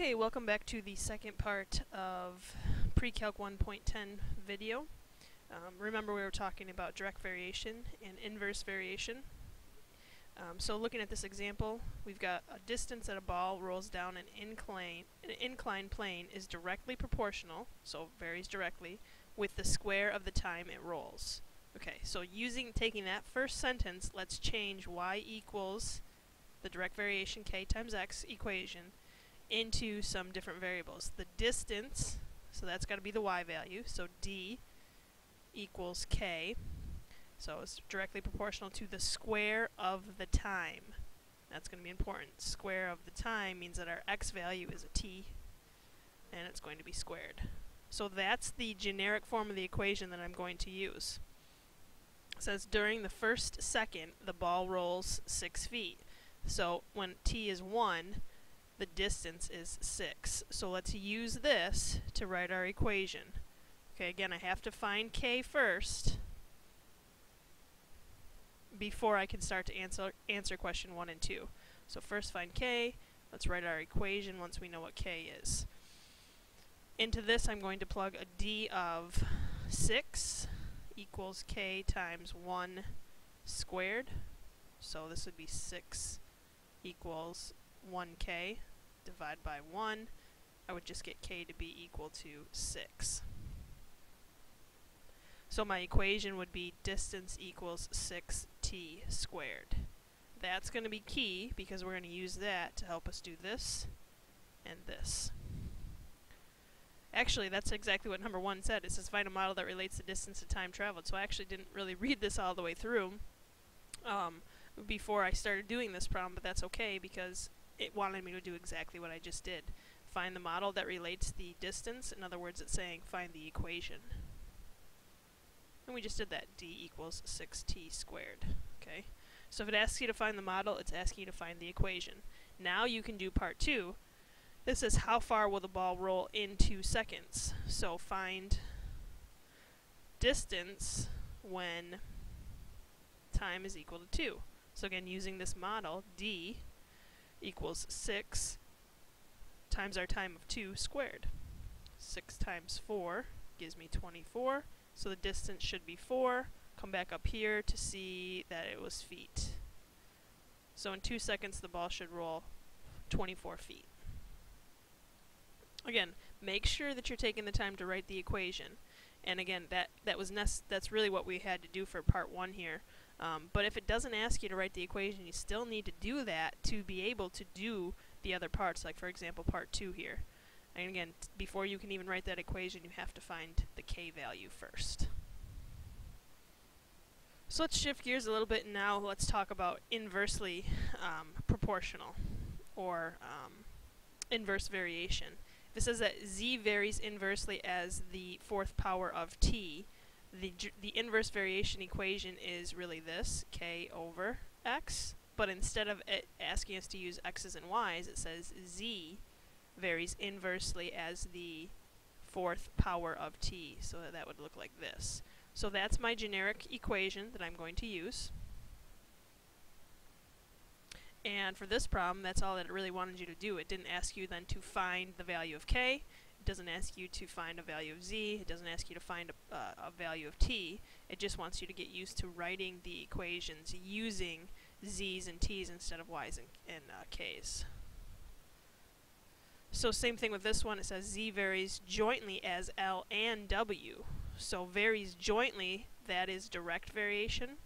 Okay, welcome back to the second part of Pre-Calc 1.10 video. Remember we were talking about direct variation and inverse variation. So looking at this example, we've got a distance that a ball rolls down an inclined plane is directly proportional, so varies directly, with the square of the time it rolls. Okay, so taking that first sentence, let's change y equals the direct variation k times x equation into some different variables. The distance, so that's got to be the y value, so d equals k, so it's directly proportional to the square of the time. That's going to be important. Square of the time means that our x value is a t, and it's going to be squared. So that's the generic form of the equation that I'm going to use. It says during the first second, the ball rolls 6 feet. So when t is 1, the distance is 6. So let's use this to write our equation. Okay, again, I have to find k first before I can start to answer question 1 and 2. So first find k. Let's write our equation once we know what k is. Into this, I'm going to plug a d of 6 equals k times 1 squared. So this would be 6 equals 1k. Divide by 1, I would just get k to be equal to 6. So my equation would be distance equals 6t squared. That's going to be key because we're going to use that to help us do this and this. Actually, that's exactly what number 1 said. It says find a model that relates the distance to time traveled. So I actually didn't really read this all the way through before I started doing this problem, but that's okay because it wanted me to do exactly what I just did. Find the model that relates the distance. In other words, it's saying find the equation. And we just did that. D equals 6t squared. Okay. So if it asks you to find the model, it's asking you to find the equation. Now you can do part 2. This is how far will the ball roll in 2 seconds. So find distance when time is equal to 2. So again, using this model, d equals 6 times our time of 2 squared. 6 times 4 gives me 24. So the distance should be 4. Come back up here to see that it was feet. So in 2 seconds, the ball should roll 24 feet. Again, make sure that you're taking the time to write the equation. And again, that's really what we had to do for part 1 here. But if it doesn't ask you to write the equation, you still need to do that to be able to do the other parts, like for example part 2 here. And again, before you can even write that equation, you have to find the k value first. So let's shift gears a little bit and now let's talk about inversely proportional or inverse variation. If it says that z varies inversely as the 4th power of t, the inverse variation equation is really this, k over x, but instead of it asking us to use x's and y's, it says z varies inversely as the 4th power of t, so that would look like this. So that's my generic equation that I'm going to use. And for this problem, that's all that it really wanted you to do. It didn't ask you then to find the value of k. It doesn't ask you to find a value of z. It doesn't ask you to find a value of t. It just wants you to get used to writing the equations using z's and t's instead of y's and k's. So same thing with this one. It says z varies jointly as L and W. So varies jointly, that is direct variation.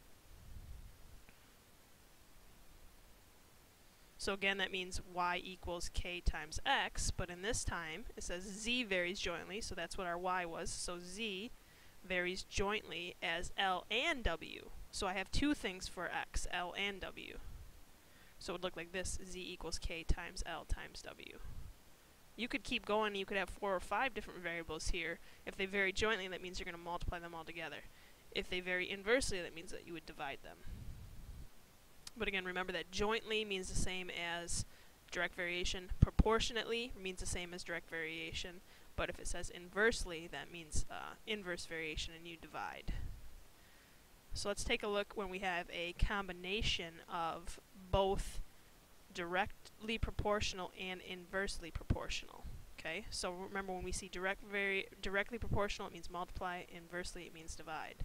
So again, that means y equals k times x, but in this time, it says z varies jointly, so that's what our y was. So z varies jointly as L and W. So I have 2 things for x, L and W. So it would look like this, z equals k times L times W. You could keep going, you could have 4 or 5 different variables here. If they vary jointly, that means you're going to multiply them all together. If they vary inversely, that means that you would divide them. But again, remember that jointly means the same as direct variation. Proportionately means the same as direct variation. But if it says inversely, that means inverse variation and you divide. So let's take a look when we have a combination of both directly proportional and inversely proportional. Okay, so remember when we see directly proportional, it means multiply, inversely it means divide.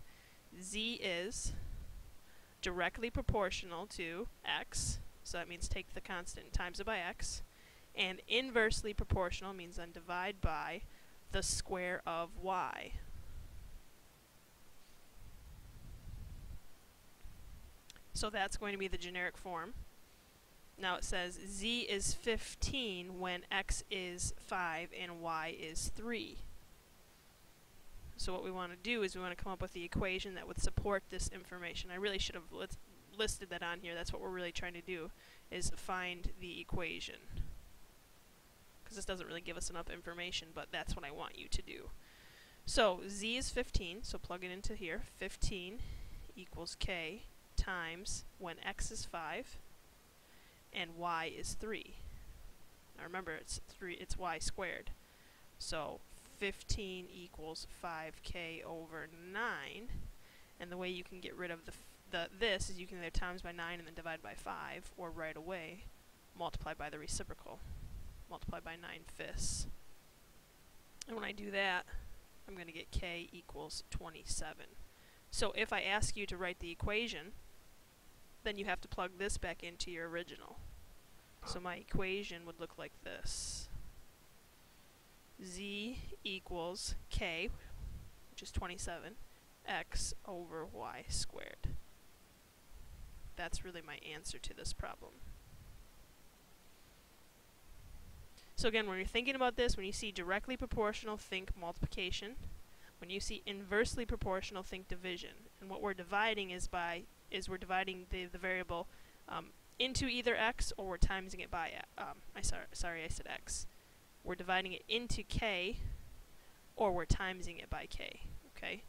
Z is directly proportional to x, so that means take the constant and times it by x, and inversely proportional means then divide by the square of y. So that's going to be the generic form. Now it says z is 15 when x is 5 and y is 3. So what we want to do is we want to come up with the equation that would support this information. I really should have listed that on here. That's what we're really trying to do, is find the equation. Because this doesn't really give us enough information, but that's what I want you to do. So z is 15, so plug it into here. 15 equals k times when x is 5 and y is 3. Now remember, it's y squared. So 15 equals 5k over 9. And the way you can get rid of this is you can either times by 9 and then divide by 5, or right away multiply by the reciprocal. Multiply by 9/5. And when I do that, I'm going to get k equals 27. So if I ask you to write the equation, then you have to plug this back into your original. So my equation would look like this. Z equals k, which is 27, x over y squared. That's really my answer to this problem. So again, when you're thinking about this, when you see directly proportional, think multiplication. When you see inversely proportional, think division. And what we're dividing we're dividing the variable into either x, or we're timesing it by I said x. We're dividing it into k, or we're timesing it by k. Okay.